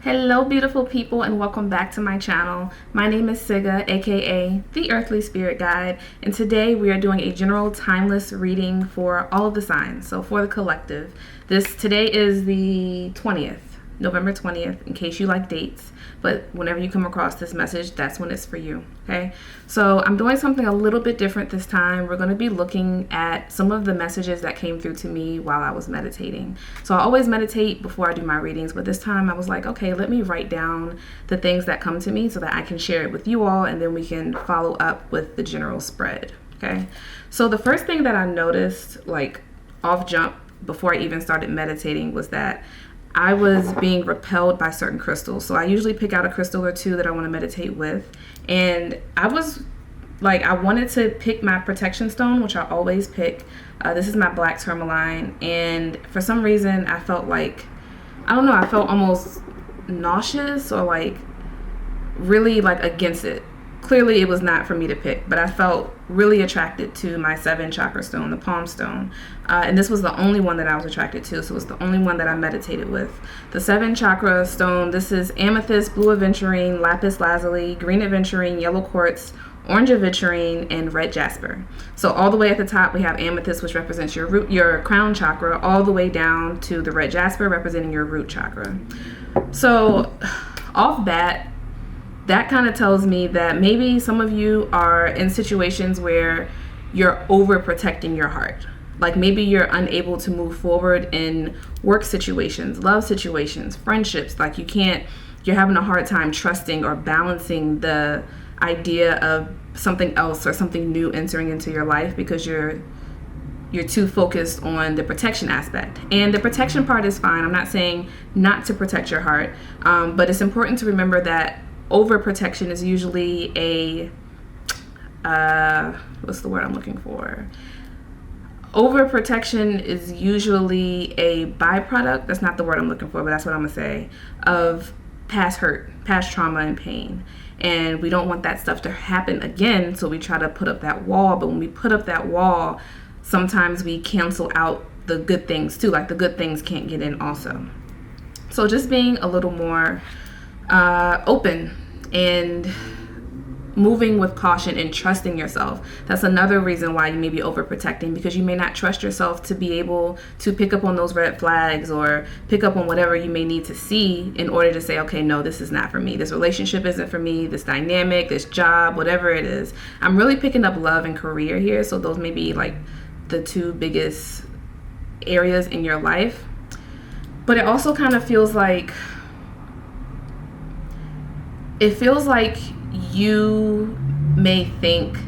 Hello, beautiful people, and welcome back to my channel. My name is Siga, aka The Earthly Spirit Guide, and today we are doing a general timeless reading for all of the signs, so for the collective. Today is the 20th, November 20th, in case you like dates, but whenever you come across this message, that's when it's for you, okay? So I'm doing something a little bit different this time. We're going to be looking at some of the messages that came through to me while I was meditating. So I always meditate before I do my readings, but this time I was like, okay, let me write down the things that come to me so that I can share it with you all, and then we can follow up with the general spread, okay? So the first thing that I noticed, like off jump before I even started meditating, was that I was being repelled by certain crystals. So I usually pick out a crystal or two that I want to meditate with. And I was like, I wanted to pick my protection stone, which I always pick. This is my black tourmaline. And for some reason, I felt like, I don't know, I felt almost nauseous or like really like against it. Clearly it was not for me to pick, but I felt really attracted to my 7 chakra stone, the palm stone. And this was the only one that I was attracted to, so it was the only one that I meditated with. The 7 chakra stone, this is amethyst, blue aventurine, lapis lazuli, green aventurine, yellow quartz, orange aventurine, and red jasper. So all the way at the top we have amethyst, which represents your root, your crown chakra, all the way down to the red jasper representing your root chakra. So off bat, that kind of tells me that maybe some of you are in situations where you're overprotecting your heart. Like maybe you're unable to move forward in work situations, love situations, friendships. Like you're having a hard time trusting or balancing the idea of something else or something new entering into your life because you're too focused on the protection aspect. And the protection part is fine. I'm not saying not to protect your heart, but it's important to remember that overprotection is usually what's the word I'm looking for? Overprotection is usually a byproduct, that's not the word I'm looking for, but that's what I'm gonna say, of past hurt, past trauma and pain. And we don't want that stuff to happen again, so we try to put up that wall. But when we put up that wall, sometimes we cancel out the good things too, like the good things can't get in also. So just being a little more open and moving with caution and trusting yourself. That's another reason why you may be overprotecting, because you may not trust yourself to be able to pick up on those red flags or pick up on whatever you may need to see in order to say, okay, no, this is not for me. This relationship isn't for me. This dynamic, this job, whatever it is. I'm really picking up love and career here. So those may be like the 2 biggest areas in your life. But it also kind of feels like you may think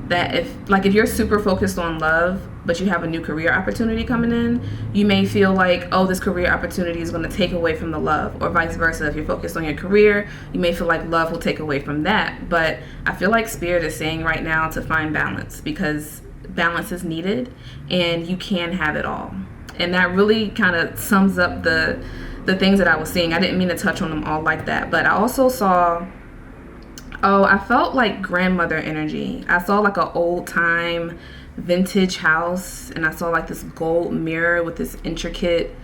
that if you're super focused on love, but you have a new career opportunity coming in, you may feel like, oh, this career opportunity is going to take away from the love, or vice versa. If you're focused on your career, you may feel like love will take away from that. But I feel like Spirit is saying right now to find balance, because balance is needed and you can have it all. And that really kind of sums up the things that I was seeing. I didn't mean to touch on them all like that, but I also saw, I felt like grandmother energy. I saw like an old time vintage house, and I saw like this gold mirror with this intricate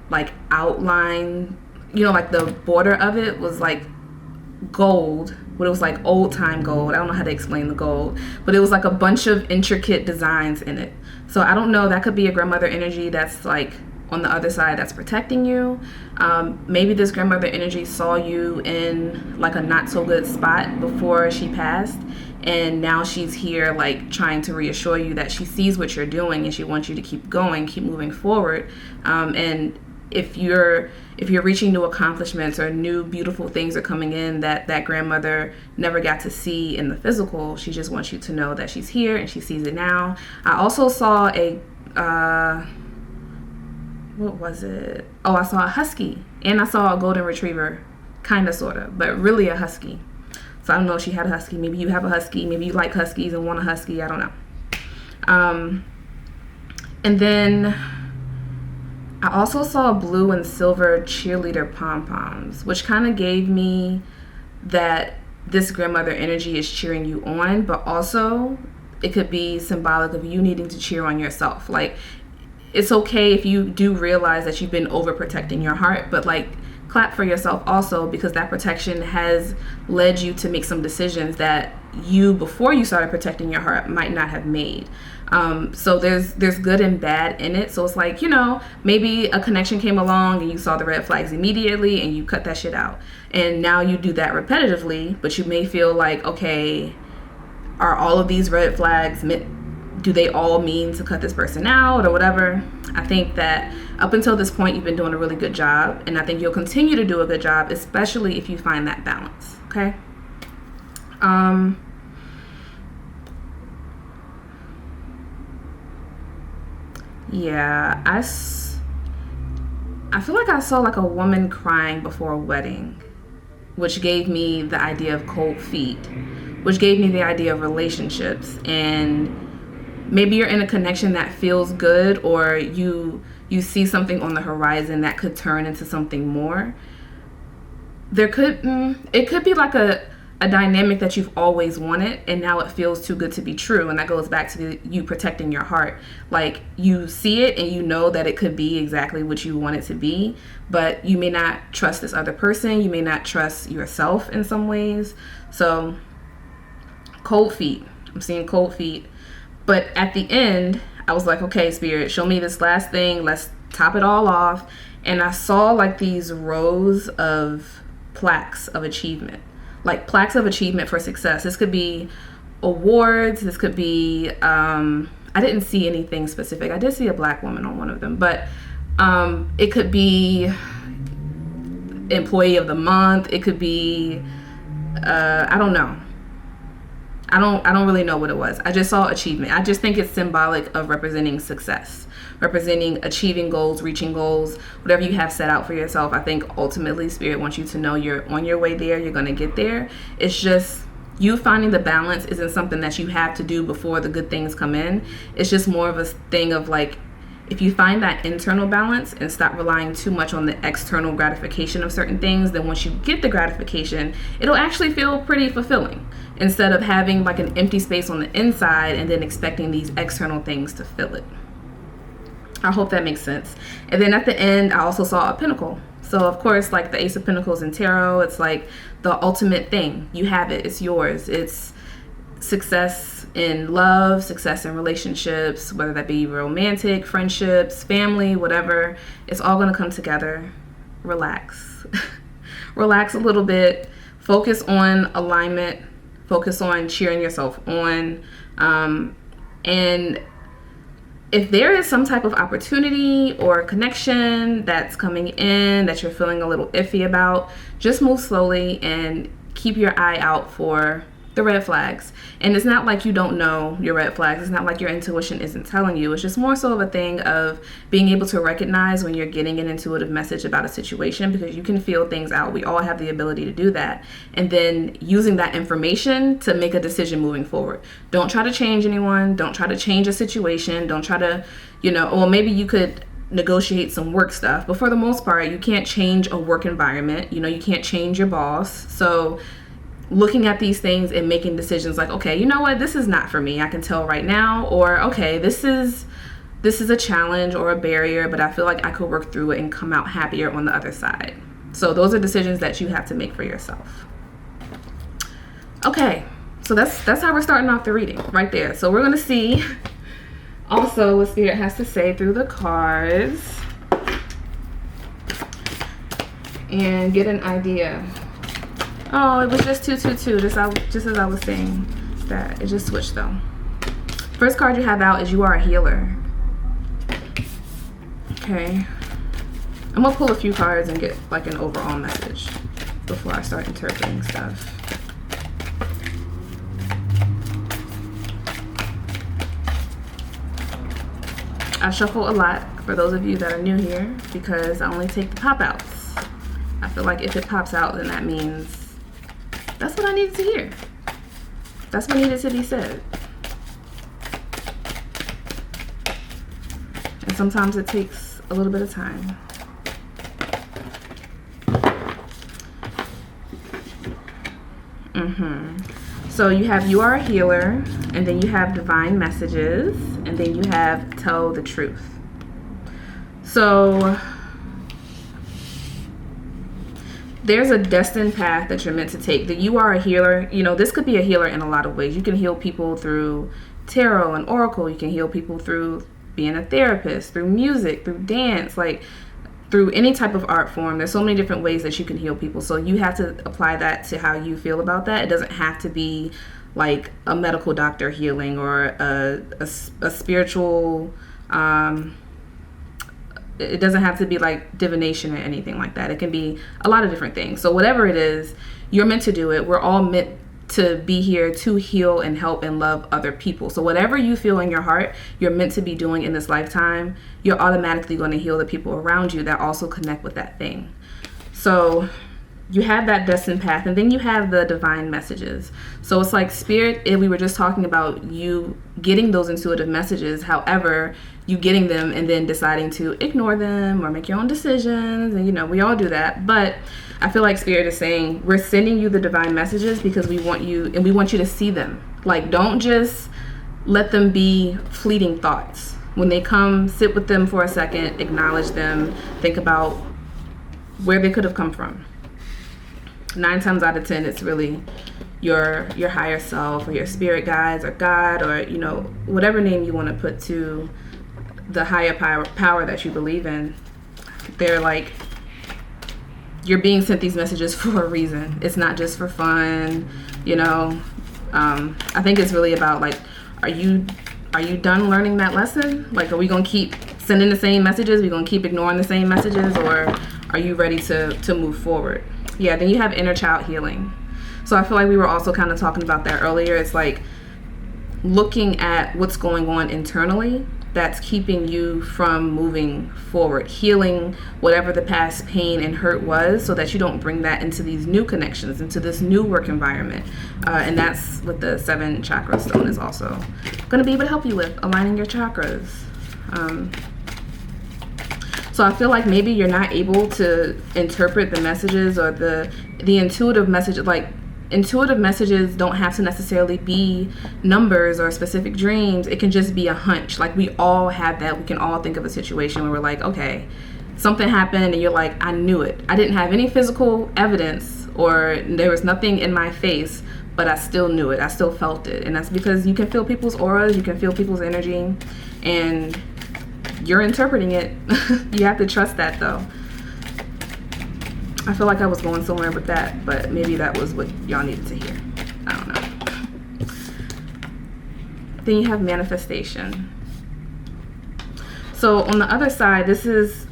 like outline, like the border of it was like gold, but it was like old time gold. I don't know how to explain the gold, but it was like a bunch of intricate designs in it. So I don't know, that could be a grandmother energy that's like on the other side that's protecting you. Maybe this grandmother energy saw you in like a not so good spot before she passed, and now she's here like trying to reassure you that she sees what you're doing and she wants you to keep going, keep moving forward. And if you're reaching new accomplishments or new beautiful things are coming in that grandmother never got to see in the physical, she just wants you to know that she's here and she sees it now. I also saw what was it? Oh, I saw a husky, and I saw a golden retriever, kind of, sort of, but really a husky. So I don't know if she had a husky. Maybe you have a husky. Maybe you like huskies and want a husky. I don't know. And then I also saw blue and silver cheerleader pom-poms, which kind of gave me that this grandmother energy is cheering you on, but also it could be symbolic of you needing to cheer on yourself. Like, it's okay if you do realize that you've been overprotecting your heart, but like clap for yourself also, because that protection has led you to make some decisions that you, before you started protecting your heart, might not have made. So there's good and bad in it. So it's like, maybe a connection came along and you saw the red flags immediately and you cut that shit out. And now you do that repetitively, but you may feel like, okay, are all of these red flags, do they all mean to cut this person out or whatever? I think that up until this point, you've been doing a really good job. And I think you'll continue to do a good job, especially if you find that balance. Okay. Yeah, I feel like I saw like a woman crying before a wedding, which gave me the idea of cold feet, which gave me the idea of relationships. And maybe you're in a connection that feels good, or you see something on the horizon that could turn into something more. It could be like a dynamic that you've always wanted, and now it feels too good to be true. And that goes back to you protecting your heart. Like, you see it and you know that it could be exactly what you want it to be, but you may not trust this other person. You may not trust yourself in some ways. So cold feet. I'm seeing cold feet. But at the end, I was like, okay, Spirit, show me this last thing. Let's top it all off. And I saw like these rows of plaques of achievement. Like plaques of achievement for success. This could be awards. This could be, I didn't see anything specific. I did see a black woman on one of them, but it could be employee of the month. It could be, I don't know. I don't really know what it was. I just saw achievement. I just think it's symbolic of representing success, representing achieving goals, reaching goals, whatever you have set out for yourself. I think ultimately Spirit wants you to know you're on your way there. You're going to get there. It's just you finding the balance isn't something that you have to do before the good things come in. It's just more of a thing of like, if you find that internal balance and stop relying too much on the external gratification of certain things, then once you get the gratification, it'll actually feel pretty fulfilling, instead of having like an empty space on the inside and then expecting these external things to fill it. I hope that makes sense. And then at the end, I also saw a pentacle. So of course, like the Ace of Pentacles in tarot, it's like the ultimate thing. You have it, it's yours. It's success in love, success in relationships, whether that be romantic, friendships, family, whatever. It's all going to come together. Relax. Relax a little bit. Focus on alignment. Focus on cheering yourself on. And if there is some type of opportunity or connection that's coming in that you're feeling a little iffy about, just move slowly and keep your eye out for the red flags. And it's not like you don't know your red flags. It's not like your intuition isn't telling you. It's just more so of a thing of being able to recognize when you're getting an intuitive message about a situation, because you can feel things out. We all have the ability to do that. And then using that information to make a decision moving forward. Don't try to change anyone. Don't try to change a situation. Don't try to, or maybe you could negotiate some work stuff, but for the most part, you can't change a work environment. You can't change your boss. So looking at these things and making decisions like, okay, you know what, this is not for me. I can tell right now. Or, okay, this is a challenge or a barrier, but I feel like I could work through it and come out happier on the other side. So those are decisions that you have to make for yourself. Okay, so that's how we're starting off the reading right there. So we're going to see also what Spirit has to say through the cards and get an idea. Oh, it was just 222, just as I was saying that. It just switched though. First card you have out is You Are a Healer. Okay. I'm gonna pull a few cards and get like an overall message before I start interpreting stuff. I shuffle a lot for those of you that are new here because I only take the pop outs. I feel like if it pops out, then that means that's what I needed to hear. That's what needed to be said. And sometimes it takes a little bit of time. So you have You Are a Healer, and then you have Divine Messages, and then you have Tell the Truth. So there's a destined path that you're meant to take, that you are a healer. You know, this could be a healer in a lot of ways. You can heal people through tarot and oracle. You can heal people through being a therapist, through music, through dance, like through any type of art form. There's so many different ways that you can heal people. So you have to apply that to how you feel about that. It doesn't have to be like a medical doctor healing or a spiritual, it doesn't have to be like divination or anything like that. It can be a lot of different things. So whatever it is, you're meant to do it. We're all meant to be here to heal and help and love other people. So whatever you feel in your heart you're meant to be doing in this lifetime, you're automatically going to heal the people around you that also connect with that thing. So you have that destined path, and then you have the divine messages. So it's like spirit, we were just talking about you getting those intuitive messages, however, you getting them and then deciding to ignore them or make your own decisions. And, you know, we all do that. But I feel like spirit is saying, we're sending you the divine messages because we want you, and we want you to see them. Like, don't just let them be fleeting thoughts. When they come, sit with them for a second, acknowledge them, think about where they could have come from. 9 times out of 10, it's really your higher self or your spirit guides or God, or, you know, whatever name you want to put to the higher power that you believe in. They're like, you're being sent these messages for a reason. It's not just for fun, you know. I think it's really about like, are you done learning that lesson? Like, are we gonna keep sending the same messages? Are we gonna keep ignoring the same messages, or are you ready to move forward? Yeah, then you have inner child healing. So I feel like we were also kind of talking about that earlier. It's like looking at what's going on internally that's keeping you from moving forward, healing whatever the past pain and hurt was, so that you don't bring that into these new connections, into this new work environment. And that's what the 7 chakra stone is also going to be able to help you with, aligning your chakras. So I feel like maybe you're not able to interpret the messages or the intuitive message. Like, intuitive messages don't have to necessarily be numbers or specific dreams. It can just be a hunch. Like, we all have that. We can all think of a situation where we're like, okay, something happened and you're like, I knew it. I didn't have any physical evidence or there was nothing in my face, but I still knew it. I still felt it. And that's because you can feel people's auras, you can feel people's energy, and you're interpreting it. You have to trust that, though. I feel like I was going somewhere with that, but maybe that was what y'all needed to hear. I don't know. Then you have manifestation. So on the other side, this is,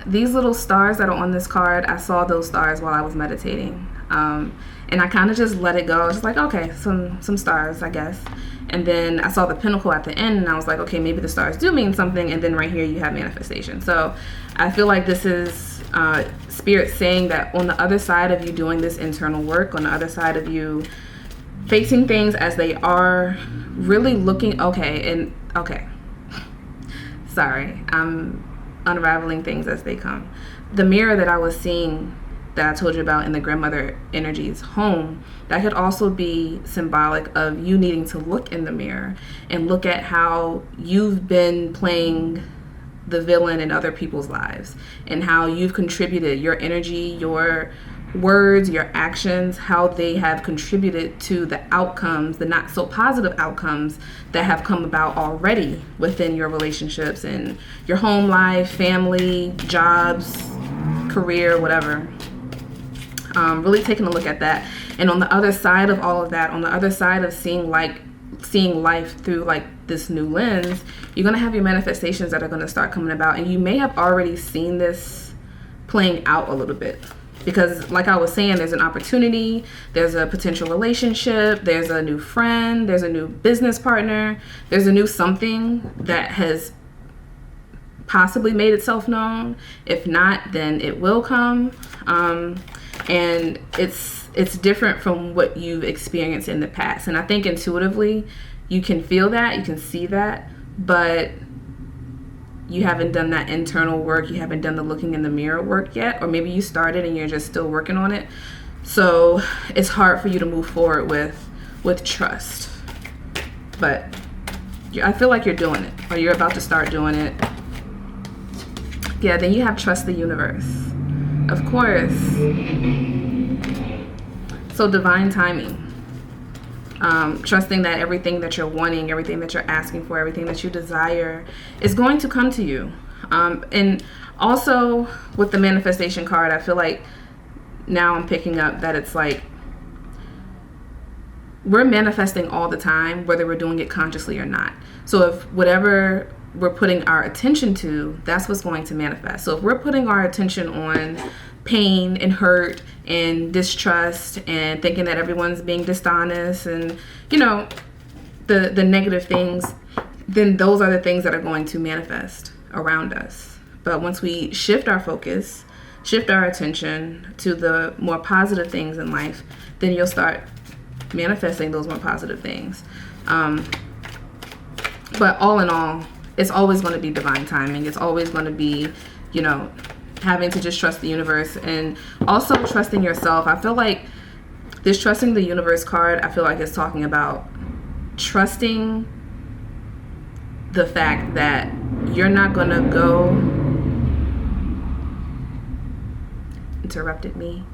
these little stars that are on this card, I saw those stars while I was meditating. And I kind of just let it go. I was just like, okay, some stars, I guess. And then I saw the pinnacle at the end, and I was like, okay, maybe the stars do mean something. And then right here you have manifestation. So I feel like this is spirit saying that on the other side of you doing this internal work, on the other side of you facing things as they are, really looking, sorry, I'm unraveling things as they come. The mirror that I was seeing, that I told you about in the grandmother energies home, that could also be symbolic of you needing to look in the mirror and look at how you've been playing the villain in other people's lives, and how you've contributed your energy, your words, your actions, how they have contributed to the outcomes, the not so positive outcomes that have come about already within your relationships and your home life, family, jobs, career, whatever. Really taking a look at that. And on the other side of all of that, on the other side of seeing life through like this new lens, you're going to have your manifestations that are going to start coming about. And you may have already seen this playing out a little bit, because like I was saying, there's an opportunity, there's a potential relationship, there's a new friend, there's a new business partner, there's a new something that has possibly made itself known. If not, then it will come. And it's different from what you've experienced in the past. And I think intuitively you can feel that, you can see that, but you haven't done that internal work. You haven't done the looking in the mirror work yet, or maybe you started and you're just still working on it. So it's hard for you to move forward with trust. But I feel like you're doing it, or you're about to start doing it. Yeah, then you have trust the universe. Of course. So divine timing. Trusting that everything that you're wanting, everything that you're asking for, everything that you desire is going to come to you. And also with the manifestation card, I feel like now I'm picking up that it's like we're manifesting all the time, whether we're doing it consciously or not. So if whatever we're putting our attention to, that's what's going to manifest. So if we're putting our attention on pain and hurt and distrust and thinking that everyone's being dishonest and, you know, the negative things, then those are the things that are going to manifest around us. But once we shift our focus, shift our attention to the more positive things in life, then you'll start manifesting those more positive things. But all in all, it's always going to be divine timing. It's always going to be, you know, having to just trust the universe and also trusting yourself. I feel like this trusting the universe card, I feel like it's talking about trusting the fact that you're not going to go... Interrupted me.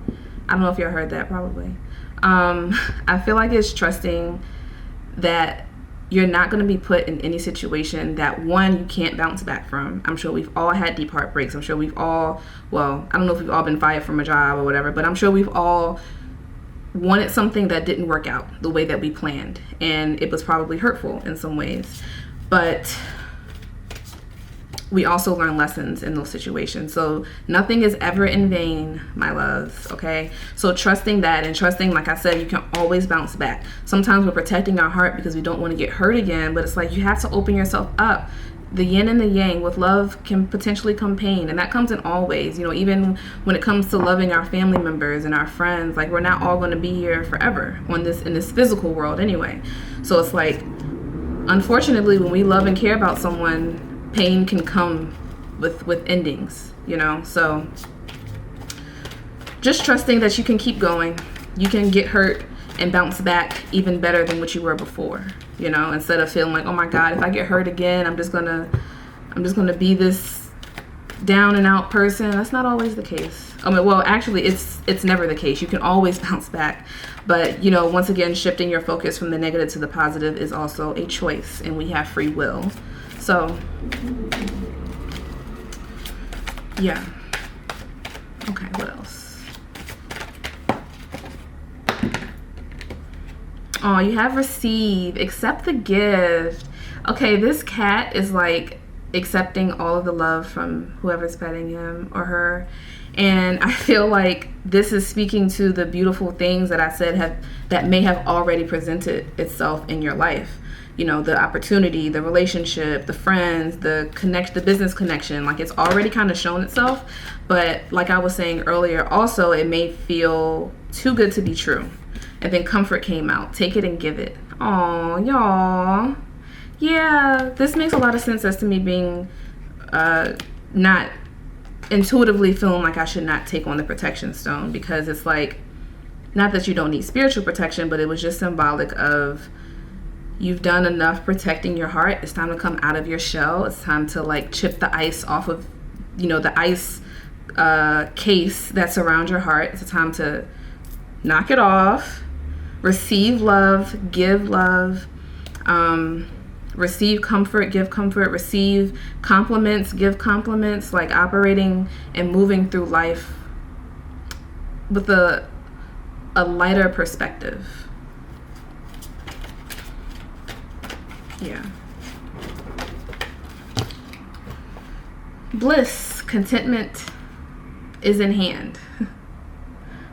I don't know if y'all heard that, probably. I feel like it's trusting that you're not going to be put in any situation that, one, you can't bounce back from. I'm sure we've all had deep heartbreaks. I'm sure we've all, well, I don't know if we've all been fired from a job or whatever, but I'm sure we've all wanted something that didn't work out the way that we planned. And it was probably hurtful in some ways. But we also learn lessons in those situations. So nothing is ever in vain, my loves, okay? So trusting that and trusting, like I said, you can always bounce back. Sometimes we're protecting our heart because we don't want to get hurt again, but it's like you have to open yourself up. The yin and the yang. With love can potentially come pain, and that comes in all ways. You know, even when it comes to loving our family members and our friends, like we're not all going to be here forever in this physical world anyway. So it's like, unfortunately, when we love and care about someone, pain can come with endings, you know? So just trusting that you can keep going. You can get hurt and bounce back even better than what you were before, you know? Instead of feeling like, oh my God, if I get hurt again, I'm just gonna be this down and out person. That's not always the case. I mean, well, actually, it's never the case. You can always bounce back. But, you know, once again, shifting your focus from the negative to the positive is also a choice, and we have free will. So, yeah. Okay, what else? Oh, you have receive. Accept the gift. Okay, this cat is like accepting all of the love from whoever's petting him or her. And I feel like this is speaking to the beautiful things that I said that may have already presented itself in your life. You know, the opportunity, the relationship, the friends, the business connection, like it's already kind of shown itself. But like I was saying earlier, also it may feel too good to be true. And then comfort came out. Take it and give it. Oh, y'all. Yeah, this makes a lot of sense as to me being not intuitively feeling like I should not take on the protection stone, because it's like, not that you don't need spiritual protection, but it was just symbolic of you've done enough protecting your heart. It's time to come out of your shell. It's time to like chip the ice off of, you know, the ice case that surrounds your heart. It's a time to knock it off, receive love, give love, receive comfort, give comfort, receive compliments, give compliments, like operating and moving through life with a lighter perspective. Yeah. Bliss, contentment is in hand.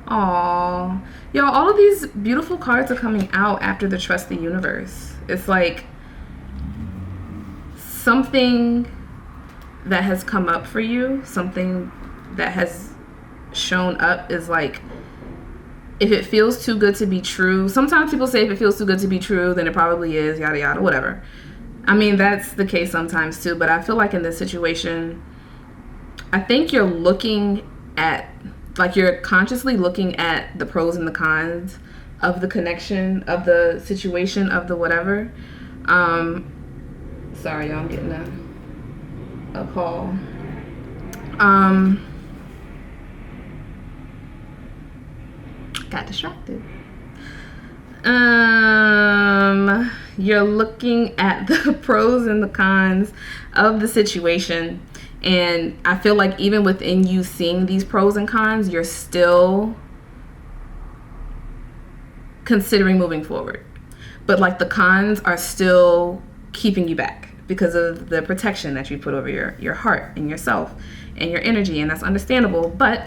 Aww. Y'all, all of these beautiful cards are coming out after the Trust the Universe. It's like something that has come up for you, something that has shown up is like, if it feels too good to be true. Sometimes people say if it feels too good to be true, then it probably is, yada, yada, whatever. I mean, that's the case sometimes too, but I feel like in this situation, I think you're looking at, like you're consciously looking at the pros and the cons of the connection, of the situation, of the whatever. Sorry, y'all, I'm getting a call. Got distracted. You're looking at the pros and the cons of the situation, and I feel like even within you seeing these pros and cons, you're still considering moving forward, but like the cons are still keeping you back because of the protection that you put over your heart and yourself and your energy, and that's understandable. But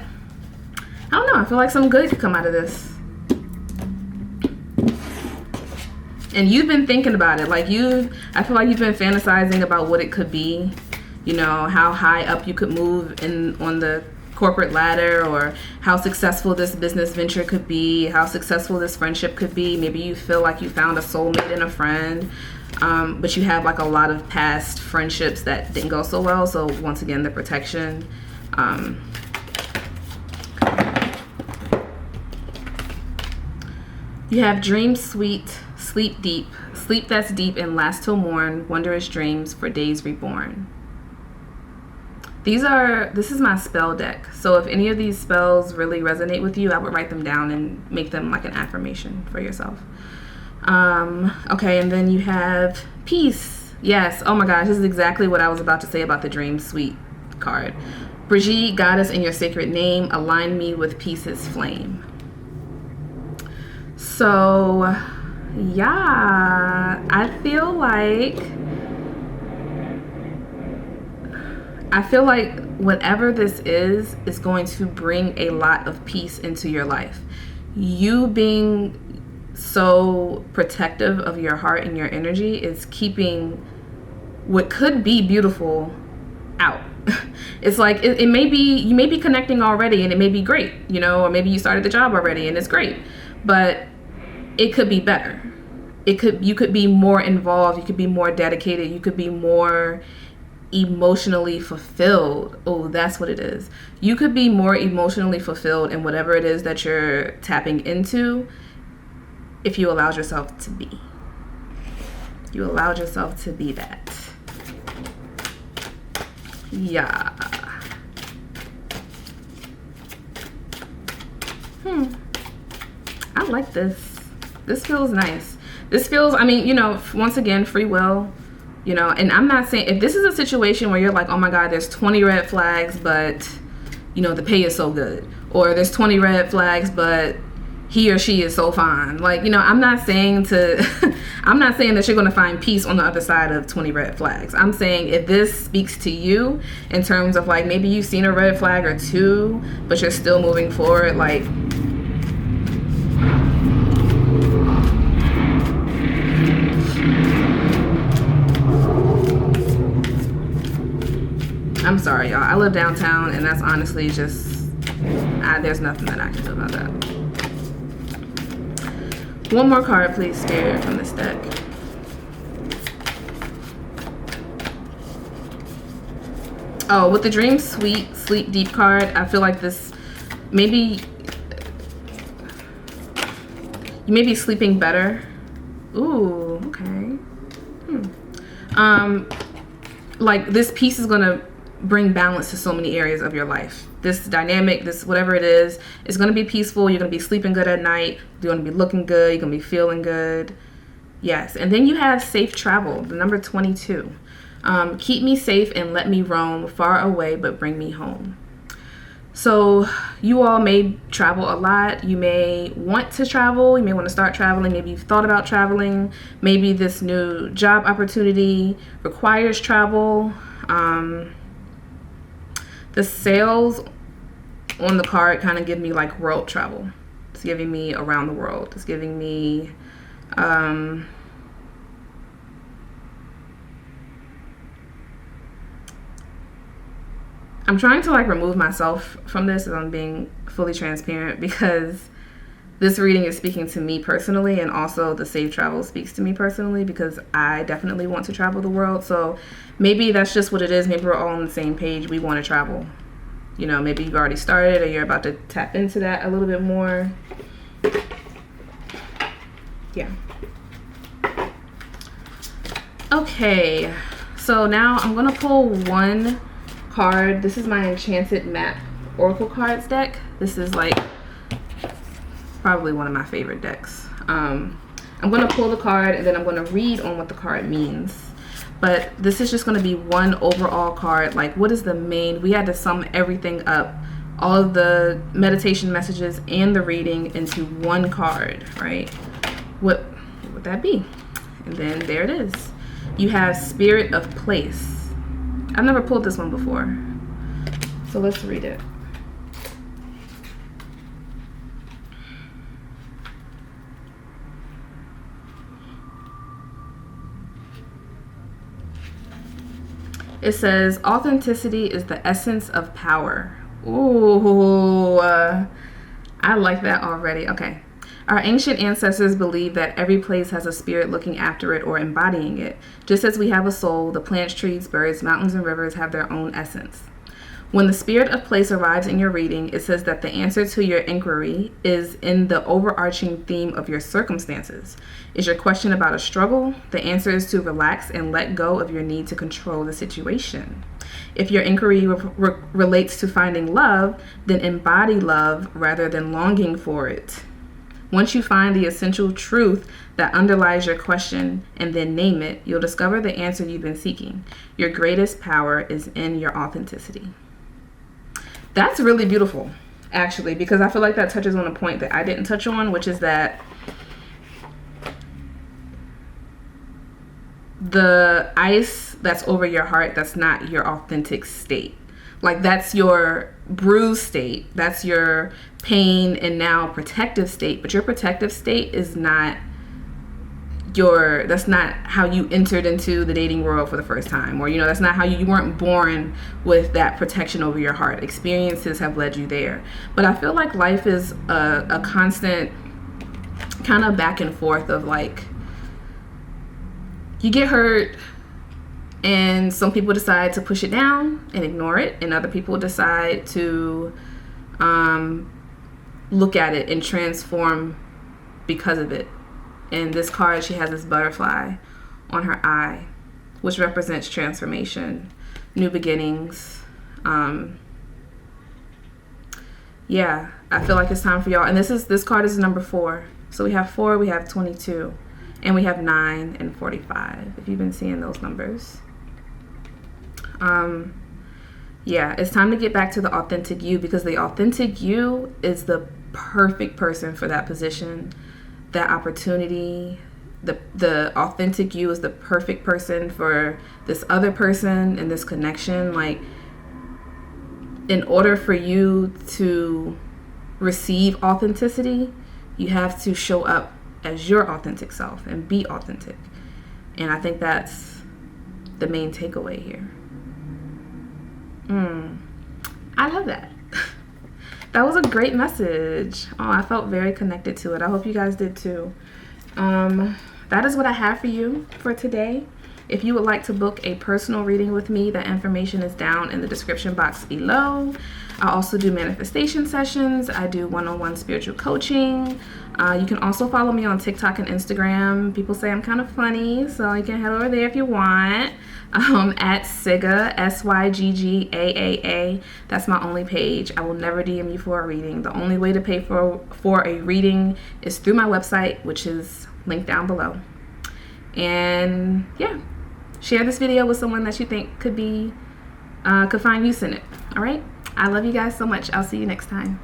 I don't know, I feel like some good could come out of this. And you've been thinking about it. Like I feel like you've been fantasizing about what it could be, you know, how high up you could move on the corporate ladder, or how successful this business venture could be, how successful this friendship could be. Maybe you feel like you found a soulmate in a friend, but you have like a lot of past friendships that didn't go so well. So once again, the protection. You have dream sweet, sleep deep, sleep that's deep and lasts till morn, wondrous dreams for days reborn. This is my spell deck. So if any of these spells really resonate with you, I would write them down and make them like an affirmation for yourself. Okay, and then you have peace. Yes, oh my gosh, this is exactly what I was about to say about the dream sweet card. Brigitte, goddess in your sacred name, align me with peace's flame. So yeah, I feel like whatever this is going to bring a lot of peace into your life. You being so protective of your heart and your energy is keeping what could be beautiful out. It's like it may be, you may be connecting already and it may be great, you know, or maybe you started the job already and it's great, but it could be better. You could be more involved, you could be more dedicated, you could be more emotionally fulfilled. Oh, that's what it is. You could be more emotionally fulfilled in whatever it is that you're tapping into if you allowed yourself to be. You allowed yourself to be that. Yeah. I like this. This feels nice. This feels, I mean, you know, once again, free will, you know, and I'm not saying, if this is a situation where you're like, oh my God, there's 20 red flags, but, you know, the pay is so good. Or there's 20 red flags, but he or she is so fine. Like, you know, I'm not saying I'm not saying that you're going to find peace on the other side of 20 red flags. I'm saying if this speaks to you in terms of like, maybe you've seen a red flag or two, but you're still moving forward, like, I'm sorry, y'all. I live downtown, and that's honestly just, there's nothing that I can do about that. One more card, please, Spirit, from this deck. Oh, with the Dream Sweet, Sleep Deep card, I feel like this, maybe, you may be sleeping better. Ooh, okay. Like, this piece is going to bring balance to so many areas of your life. This dynamic, this whatever it is going to be peaceful. You're going to be sleeping good at night. You're going to be looking good. You're going to be feeling good. Yes. And then you have safe travel, the number 22. Keep me safe and let me roam far away, but bring me home. So you all may travel a lot. You may want to travel. You may want to start traveling. Maybe you've thought about traveling. Maybe this new job opportunity requires travel. The sails on the card kind of give me like world travel. It's giving me around the world. It's giving me I'm trying to like remove myself from this, and I'm being fully transparent, because this reading is speaking to me personally, and also the safe travel speaks to me personally, because I definitely want to travel the world. So maybe that's just what it is. Maybe we're all on the same page. We want to travel. You know, maybe you've already started, or you're about to tap into that a little bit more. Yeah. Okay. So now I'm going to pull one card. This is my Enchanted Map Oracle Cards deck. This is like probably one of my favorite decks. I'm going to pull the card and then I'm going to read on what the card means. But this is just going to be one overall card. Like, what is the main? We had to sum everything up, all of the meditation messages and the reading into one card, right? What would that be? And then there it is. You have Spirit of Place. I've never pulled this one before, so let's read it. It says, authenticity is the essence of power. Ooh, I like that already. Okay. Our ancient ancestors believed that every place has a spirit looking after it or embodying it. Just as we have a soul, the plants, trees, birds, mountains, and rivers have their own essence. When the Spirit of Place arrives in your reading, it says that the answer to your inquiry is in the overarching theme of your circumstances. Is your question about a struggle? The answer is to relax and let go of your need to control the situation. If your inquiry relates to finding love, then embody love rather than longing for it. Once you find the essential truth that underlies your question and then name it, you'll discover the answer you've been seeking. Your greatest power is in your authenticity. That's really beautiful, actually, because I feel like that touches on a point that I didn't touch on, which is that the ice that's over your heart, that's not your authentic state. Like, that's your bruised state. That's your pain and now protective state. But your protective state is not that's not how you entered into the dating world for the first time. Or, that's not how you weren't born with that protection over your heart. Experiences have led you there. But I feel like life is a constant kind of back and forth of like, you get hurt, and some people decide to push it down and ignore it, and other people decide to look at it and transform because of it. And this card, she has this butterfly on her eye, which represents transformation, new beginnings. Yeah, I feel like it's time for y'all. And this card is number 4. So we have 4, we have 22, and we have 9 and 45, if you've been seeing those numbers. Yeah, it's time to get back to the authentic you, because the authentic you is the perfect person for that position, that opportunity. The authentic you is the perfect person for this other person and this connection. Like, in order for you to receive authenticity, you have to show up as your authentic self and be authentic. And I think that's the main takeaway here. I love that. That was a great message. Oh, I felt very connected to it. I hope you guys did too. That is what I have for you for today. If you would like to book a personal reading with me, the information is down in the description box below. I also do manifestation sessions. I do one-on-one spiritual coaching. You can also follow me on TikTok and Instagram. People say I'm kind of funny, so you can head over there if you want. At Sigga, SYGGAAA. That's my only page. I will never DM you for a reading. The only way to pay for a reading is through my website, which is linked down below. And yeah, share this video with someone that you think could find use in it. All right. I love you guys so much. I'll see you next time.